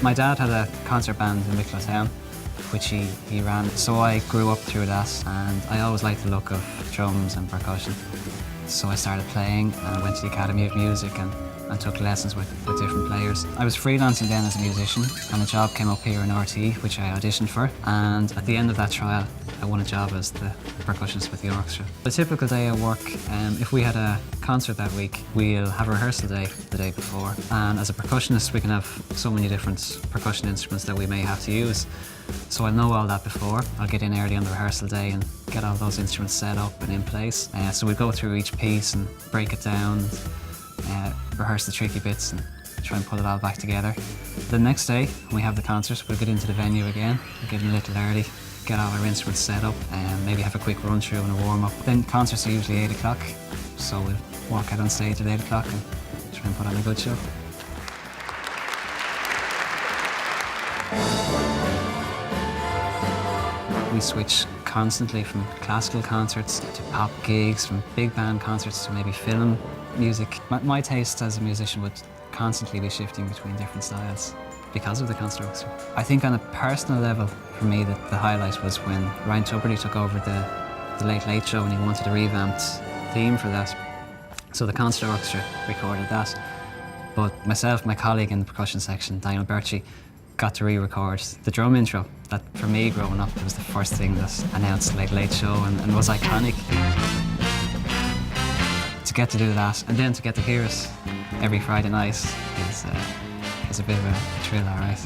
My dad had a concert band in Wicklow Town, which he ran. So I grew up through that, and I always liked the look of drums and percussion. So I started playing and went to the Academy of Music and took lessons with different players. I was freelancing then as a musician, and a job came up here in RT, which I auditioned for. And at the end of that trial, I won a job as the percussionist with the orchestra. The typical day at work, if we had a concert that week, we'll have a rehearsal day the day before. And as a percussionist, we can have so many different percussion instruments that we may have to use. So I'll know all that before. I'll get in early on the rehearsal day and get all those instruments set up and in place. So we'll go through each piece and break it down, rehearse the tricky bits and try and put it all back together. The next day, when we have the concert, we'll get into the venue again. We'll get in a little early, get all our instruments set up, and maybe have a quick run through and a warm up. Then concerts are usually 8 o'clock, so we'll walk out on stage at 8 o'clock and try and put on a good show. We switch constantly from classical concerts to pop gigs, from big band concerts to maybe film music. My taste as a musician would constantly be shifting between different styles because of the concert orchestra. I think on a personal level, for me, the highlight was when Ryan Tubridy took over the Late Late Show and he wanted a revamped theme for that. So the concert orchestra recorded that. But myself, my colleague in the percussion section, Daniel Birchie, got to re-record the drum intro. That, for me, growing up, it was the first thing that announced the Late Late Show and was iconic. To get to do that, and then to get to hear it every Friday night is a bit of a thrill, all right.